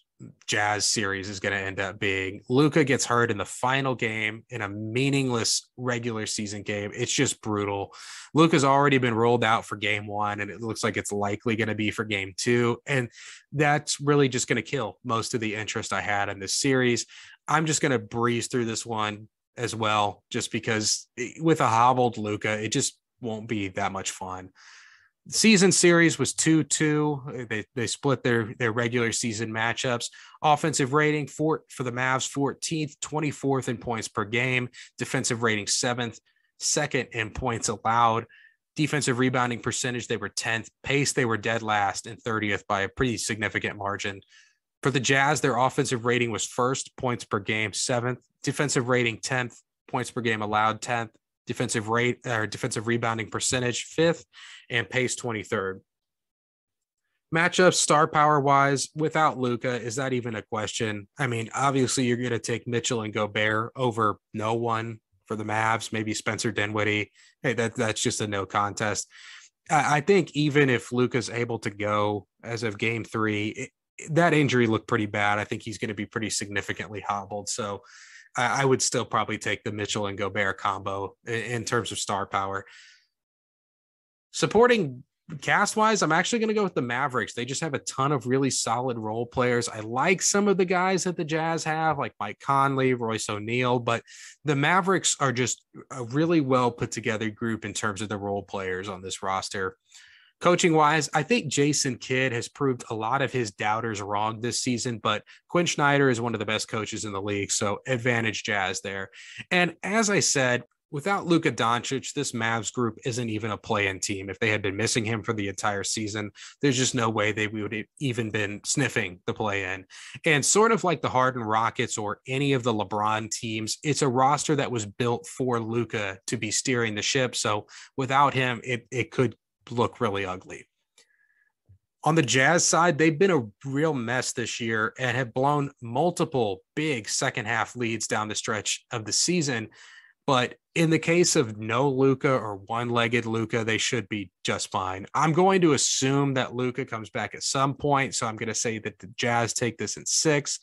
Jazz series is going to end up being. Luka gets hurt in the final game in a meaningless regular season game. It's just brutal. Luka's already been rolled out for game 1, and it looks like it's likely going to be for game 2. And that's really just going to kill most of the interest I had in this series. I'm just going to breeze through this one as well, just because with a hobbled Luka, it just won't be that much fun. Season series was 2-2. They split their regular season matchups. Offensive rating for the Mavs, 14th, 24th in points per game. Defensive rating 7th, second in points allowed. Defensive rebounding percentage, they were 10th. Pace, they were dead last and 30th by a pretty significant margin. For the Jazz, their offensive rating was 1st, points per game 7th. Defensive rating 10th, points per game allowed 10th. Defensive rebounding percentage 5th, and pace 23rd. Matchup star power wise, without Luka, is that even a question? I mean, obviously you're going to take Mitchell and Gobert over no one for the Mavs, maybe Spencer Dinwiddie. Hey, that's just a no contest. I think even if Luka's able to go as of game three, that injury looked pretty bad. I think he's going to be pretty significantly hobbled. So I would still probably take the Mitchell and Gobert combo in terms of star power. Supporting cast wise, I'm actually going to go with the Mavericks. They just have a ton of really solid role players. I like some of the guys that the Jazz have, like Mike Conley, Royce O'Neal, but the Mavericks are just a really well put together group in terms of the role players on this roster. Coaching wise, I think Jason Kidd has proved a lot of his doubters wrong this season, but Quinn Snyder is one of the best coaches in the league. So advantage Jazz there. And as I said, without Luka Doncic, this Mavs group isn't even a play-in team. If they had been missing him for the entire season, there's just no way they would have even been sniffing the play-in. And sort of like the Harden Rockets or any of the LeBron teams, it's a roster that was built for Luka to be steering the ship. So without him, it could look really ugly. On the Jazz side, they've been a real mess this year and have blown multiple big second half leads down the stretch of the season. But in the case of no Luka or one-legged Luka, they should be just fine. I'm going to assume that Luka comes back at some point, so I'm going to say that the Jazz take this in 6.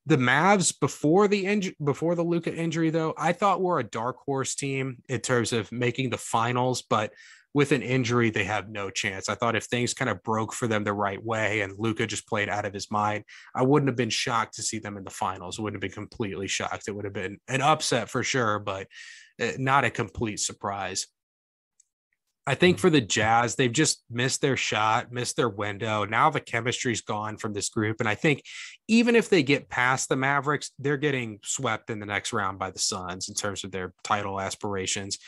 The Mavs before the Luka injury, though, I thought were a dark horse team in terms of making the finals, but with an injury, they have no chance. I thought if things kind of broke for them the right way and Luka just played out of his mind, I wouldn't have been shocked to see them in the finals. I wouldn't have been completely shocked. It would have been an upset for sure, but not a complete surprise. I think for the Jazz, they've just missed their shot, missed their window. Now the chemistry's gone from this group. And I think even if they get past the Mavericks, they're getting swept in the next round by the Suns in terms of their title aspirations.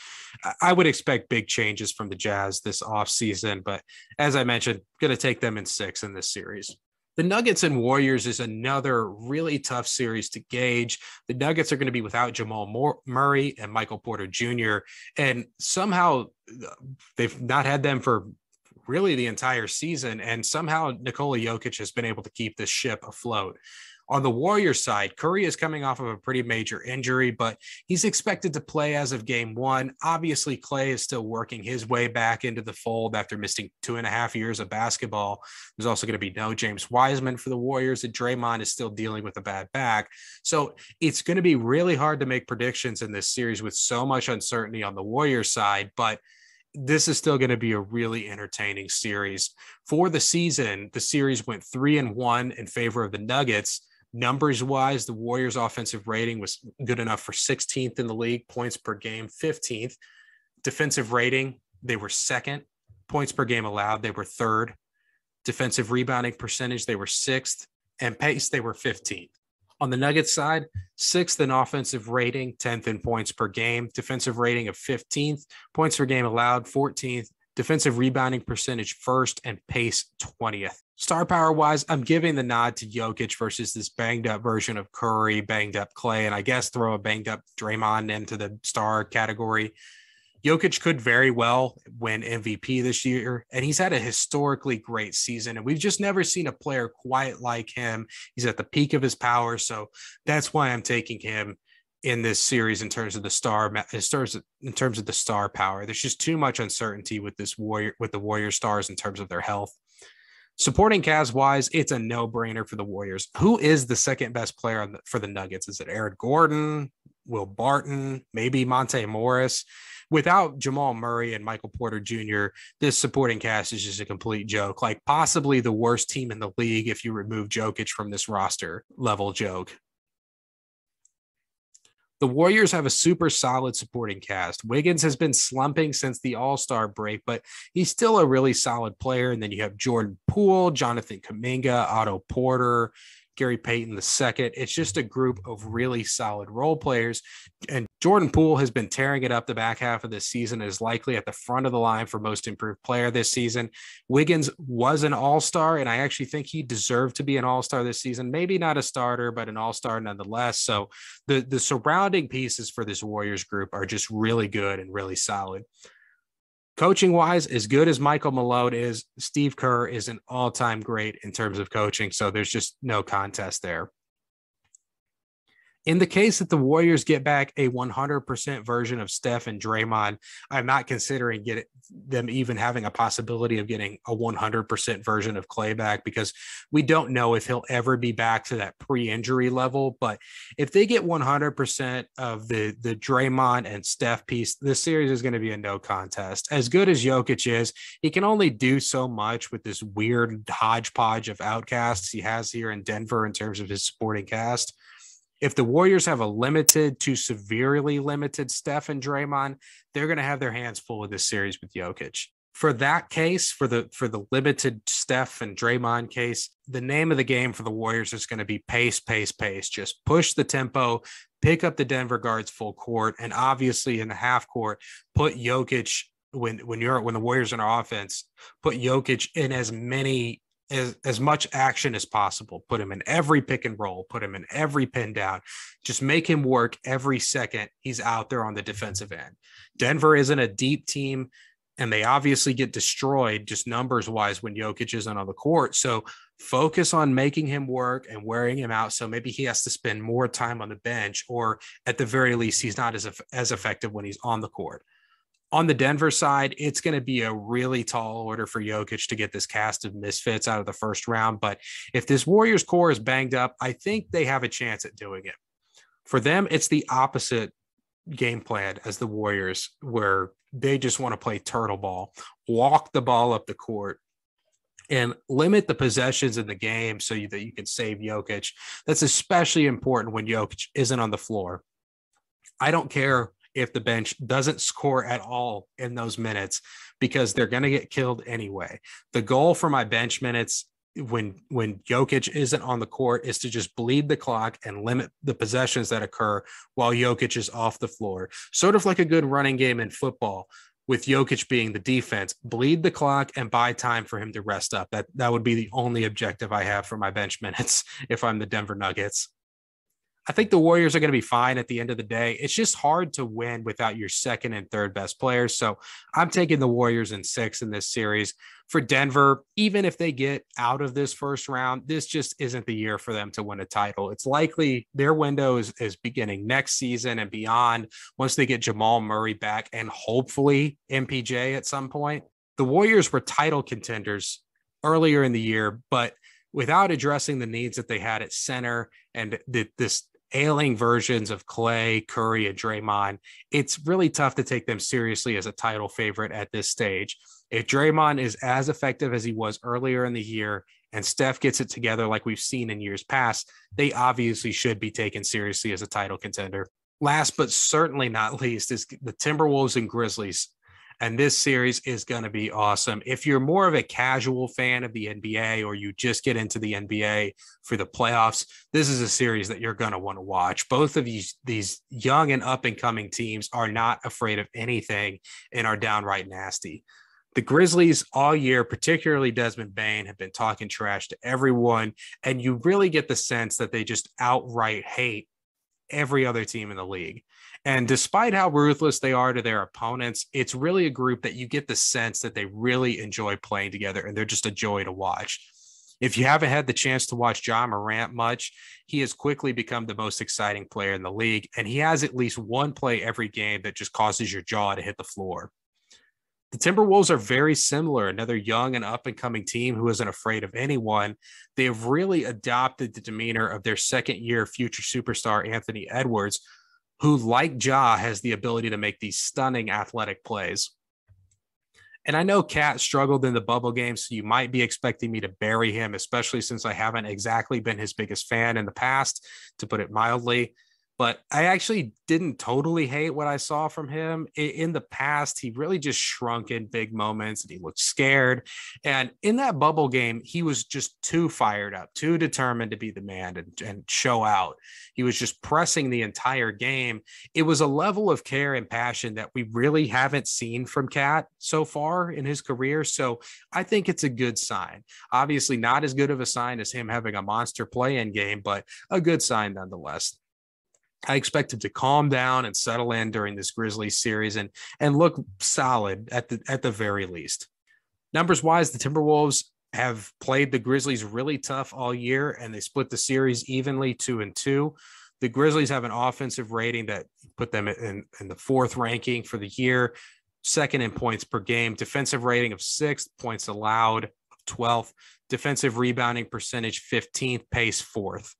I would expect big changes from the Jazz this offseason. But as I mentioned, going to take them in 6 in this series. The Nuggets and Warriors is another really tough series to gauge. The Nuggets are going to be without Jamal Murray and Michael Porter Jr. And somehow they've not had them for really the entire season. And somehow Nikola Jokic has been able to keep this ship afloat. On the Warriors side, Curry is coming off of a pretty major injury, but he's expected to play as of game 1. Obviously, Clay is still working his way back into the fold after missing 2.5 years of basketball. There's also going to be no James Wiseman for the Warriors, and Draymond is still dealing with a bad back. So it's going to be really hard to make predictions in this series with so much uncertainty on the Warriors side, but this is still going to be a really entertaining series. For the season, the series went 3-1 in favor of the Nuggets. Numbers wise, the Warriors offensive rating was good enough for 16th in the league, points per game, 15th. Defensive rating, they were 2nd. Points per game allowed, they were 3rd. Defensive rebounding percentage, they were 6th. And pace, they were 15th. On the Nuggets side, 6th in offensive rating, 10th in points per game, defensive rating of 15th, points per game allowed, 14th, defensive rebounding percentage 1st, and pace 20th. Star power wise, I'm giving the nod to Jokic versus this banged up version of Curry, banged up Clay, and I guess throw a banged up Draymond into the star category. Jokic could very well win MVP this year, and he's had a historically great season, and we've just never seen a player quite like him. He's at the peak of his power, so that's why I'm taking him in this series in terms of the star power. There's just too much uncertainty with the Warrior stars in terms of their health. Supporting cast wise, it's a no-brainer for the Warriors. Who is the second best player for the Nuggets? Is it Aaron Gordon, Will Barton, maybe Monte Morris? Without Jamal Murray and Michael Porter Jr., this supporting cast is just a complete joke. Like possibly the worst team in the league if you remove Jokic from this roster level joke. The Warriors have a super solid supporting cast. Wiggins has been slumping since the All-Star break, but he's still a really solid player. And then you have Jordan Poole, Jonathan Kuminga, Otto Porter, Gary Payton II. It's just a group of really solid role players. And Jordan Poole has been tearing it up the back half of this season and is likely at the front of the line for most improved player this season. Wiggins was an all-star, and I actually think he deserved to be an all-star this season. Maybe not a starter, but an all-star nonetheless. So the surrounding pieces for this Warriors group are just really good and really solid. Coaching wise, as good as Michael Malone is, Steve Kerr is an all-time great in terms of coaching. So there's just no contest there. In the case that the Warriors get back a 100% version of Steph and Draymond, I'm not considering them even having a possibility of getting a 100% version of Clay back, because we don't know if he'll ever be back to that pre-injury level. But if they get 100% of the Draymond and Steph piece, this series is going to be a no contest. As good as Jokic is, he can only do so much with this weird hodgepodge of outcasts he has here in Denver in terms of his supporting cast. If the Warriors have a limited to severely limited Steph and Draymond, they're going to have their hands full with this series with Jokic. For that case, for the limited Steph and Draymond case, the name of the game for the Warriors is going to be pace, pace, pace. Just push the tempo, pick up the Denver guards full court, and obviously in the half court, put Jokic when the Warriors are on offense, put Jokic in as much action as possible. Put him in every pick and roll, put him in every pin down, just make him work every second he's out there on the defensive end. Denver isn't a deep team, and they obviously get destroyed just numbers wise when Jokic isn't on the court. So focus on making him work and wearing him out. So maybe he has to spend more time on the bench, or at the very least, he's not as effective when he's on the court. On the Denver side, it's going to be a really tall order for Jokic to get this cast of misfits out of the first round. But if this Warriors core is banged up, I think they have a chance at doing it. For them, it's the opposite game plan as the Warriors, where they just want to play turtle ball, walk the ball up the court, and limit the possessions in the game so that you can save Jokic. That's especially important when Jokic isn't on the floor. I don't care if the bench doesn't score at all in those minutes, because they're going to get killed anyway. The goal for my bench minutes when Jokic isn't on the court is to just bleed the clock and limit the possessions that occur while Jokic is off the floor. Sort of like a good running game in football, with Jokic being the defense. Bleed the clock and buy time for him to rest up. That would be the only objective I have for my bench minutes if I'm the Denver Nuggets. I think the Warriors are going to be fine at the end of the day. It's just hard to win without your second and third best players. So I'm taking the Warriors in 6 in this series. For Denver, even if they get out of this first round, this just isn't the year for them to win a title. It's likely their window is beginning next season and beyond, once they get Jamal Murray back and hopefully MPJ at some point. The Warriors were title contenders earlier in the year, but without addressing the needs that they had at center and this ailing versions of Clay, Curry, and Draymond, it's really tough to take them seriously as a title favorite at this stage. If Draymond is as effective as he was earlier in the year and Steph gets it together like we've seen in years past, they obviously should be taken seriously as a title contender. Last but certainly not least is the Timberwolves and Grizzlies. And this series is going to be awesome. If you're more of a casual fan of the NBA, or you just get into the NBA for the playoffs, this is a series that you're going to want to watch. Both of these young and up and coming teams are not afraid of anything and are downright nasty. The Grizzlies all year, particularly Desmond Bain, have been talking trash to everyone. And you really get the sense that they just outright hate every other team in the league. And despite how ruthless they are to their opponents, it's really a group that you get the sense that they really enjoy playing together, and they're just a joy to watch. If you haven't had the chance to watch Ja Morant much, he has quickly become the most exciting player in the league, and he has at least one play every game that just causes your jaw to hit the floor. The Timberwolves are very similar, another young and up-and-coming team who isn't afraid of anyone. They have really adopted the demeanor of their second-year future superstar, Anthony Edwards, who, like Ja, has the ability to make these stunning athletic plays. And I know Cat struggled in the bubble game, so you might be expecting me to bury him, especially since I haven't exactly been his biggest fan in the past, to put it mildly. But I actually didn't totally hate what I saw from him. In the past, he really just shrunk in big moments and he looked scared. And in that bubble game, he was just too fired up, too determined to be the man and show out. He was just pressing the entire game. It was a level of care and passion that we really haven't seen from Cat so far in his career. So I think it's a good sign. Obviously not as good of a sign as him having a monster play-in game, but a good sign nonetheless. I expect him to calm down and settle in during this Grizzlies series and look solid at the very least. Numbers wise, the Timberwolves have played the Grizzlies really tough all year, and they split the series evenly 2-2. The Grizzlies have an offensive rating that put them in the 4th ranking for the year, 2nd in points per game, defensive rating of 6th, points allowed 12th, defensive rebounding percentage 15th, pace 4th.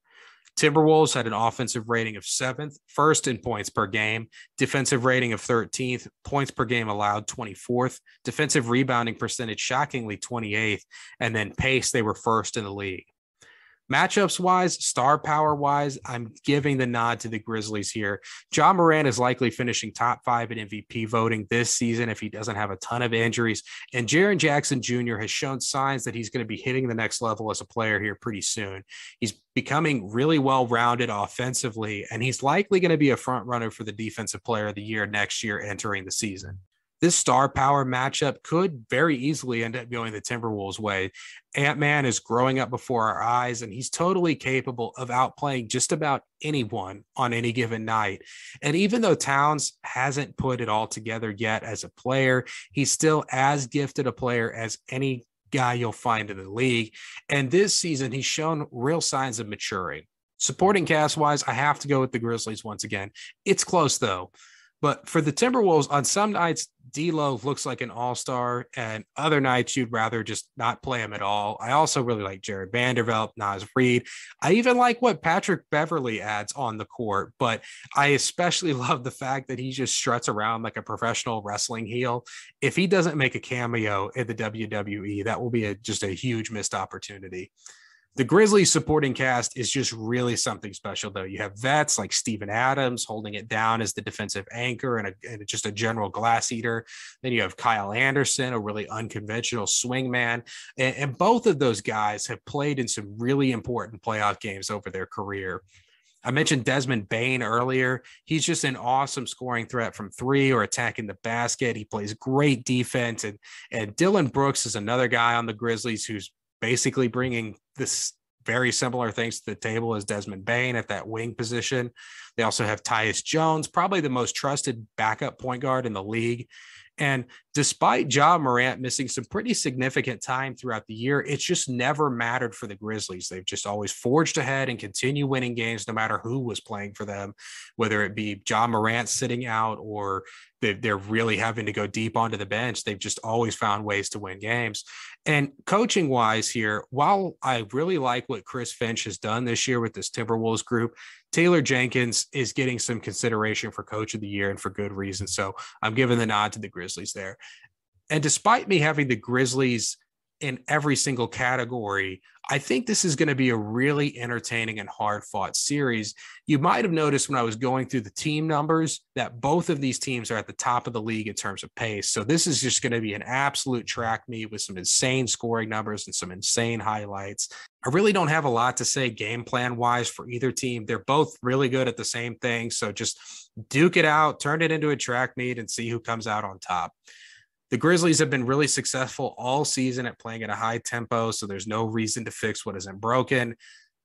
Timberwolves had an offensive rating of 7th, 1st in points per game, defensive rating of 13th, points per game allowed 24th, defensive rebounding percentage shockingly 28th, and then pace, they were 1st in the league. Matchups wise, star power wise, I'm giving the nod to the Grizzlies here. Ja Morant is likely finishing top 5 in MVP voting this season if he doesn't have a ton of injuries. And Jaren Jackson Jr. has shown signs that he's going to be hitting the next level as a player here pretty soon. He's becoming really well-rounded offensively, and he's likely going to be a front runner for the Defensive Player of the Year next year entering the season. This star power matchup could very easily end up going the Timberwolves' way. Ant-Man is growing up before our eyes, and he's totally capable of outplaying just about anyone on any given night. And even though Towns hasn't put it all together yet as a player, he's still as gifted a player as any guy you'll find in the league. And this season, he's shown real signs of maturing. Supporting cast-wise, I have to go with the Grizzlies once again. It's close, though. But for the Timberwolves, on some nights, D'Lo looks like an all-star, and other nights you'd rather just not play him at all. I also really like Jared Vanderbilt, Naz Reid. I even like what Patrick Beverley adds on the court, but I especially love the fact that he just struts around like a professional wrestling heel. If he doesn't make a cameo in the WWE, that will be just a huge missed opportunity. The Grizzlies supporting cast is just really something special, though. You have vets like Steven Adams holding it down as the defensive anchor and just a general glass eater. Then you have Kyle Anderson, a really unconventional swingman. And both of those guys have played in some really important playoff games over their career. I mentioned Desmond Bain earlier. He's just an awesome scoring threat from 3 or attacking the basket. He plays great defense. And Dylan Brooks is another guy on the Grizzlies who's basically bringing this very similar things to the table as Desmond Bain at that wing position. They also have Tyus Jones, probably the most trusted backup point guard in the league. And despite Ja Morant missing some pretty significant time throughout the year, it's just never mattered for the Grizzlies. They've just always forged ahead and continue winning games no matter who was playing for them, whether it be Ja Morant sitting out or they're really having to go deep onto the bench. They've just always found ways to win games. And coaching wise here, while I really like what Chris Finch has done this year with this Timberwolves group, Taylor Jenkins is getting some consideration for coach of the year and for good reason. So I'm giving the nod to the Grizzlies there. And despite me having the Grizzlies in every single category, I think this is going to be a really entertaining and hard-fought series. You might have noticed when I was going through the team numbers that both of these teams are at the top of the league in terms of pace. So this is just going to be an absolute track meet with some insane scoring numbers and some insane highlights. I really don't have a lot to say game plan-wise for either team. They're both really good at the same thing. So just duke it out, turn it into a track meet, and see who comes out on top. The Grizzlies have been really successful all season at playing at a high tempo, so there's no reason to fix what isn't broken.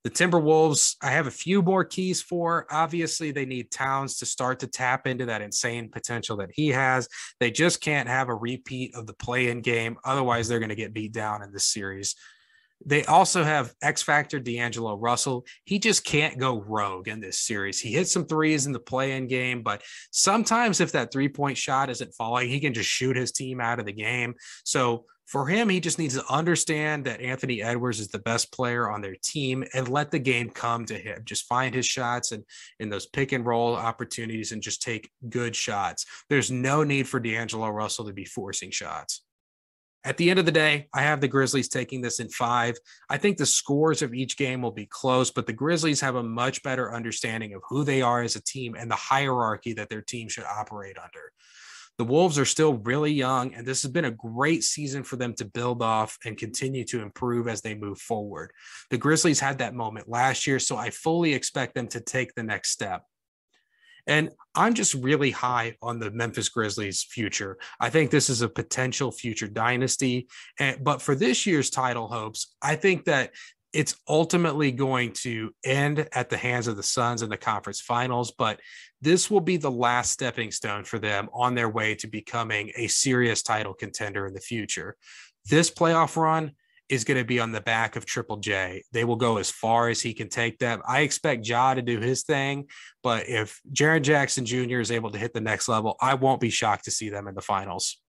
The Timberwolves, I have a few more keys for. Obviously, they need Towns to start to tap into that insane potential that he has. They just can't have a repeat of the play-in game. Otherwise, they're going to get beat down in this series. They also have X Factor D'Angelo Russell. He just can't go rogue in this series. He hit some threes in the play-in game, but sometimes if that three-point shot isn't falling, he can just shoot his team out of the game. So for him, he just needs to understand that Anthony Edwards is the best player on their team and let the game come to him. Just find his shots and in those pick and roll opportunities and just take good shots. There's no need for D'Angelo Russell to be forcing shots. At the end of the day, I have the Grizzlies taking this in 5. I think the scores of each game will be close, but the Grizzlies have a much better understanding of who they are as a team and the hierarchy that their team should operate under. The Wolves are still really young, and this has been a great season for them to build off and continue to improve as they move forward. The Grizzlies had that moment last year, so I fully expect them to take the next step. And I'm just really high on the Memphis Grizzlies' future. I think this is a potential future dynasty. But for this year's title hopes, I think that it's ultimately going to end at the hands of the Suns in the conference finals, but this will be the last stepping stone for them on their way to becoming a serious title contender in the future. This playoff run is going to be on the back of Triple J. They will go as far as he can take them. I expect Ja to do his thing, but if Jaren Jackson Jr. is able to hit the next level, I won't be shocked to see them in the finals.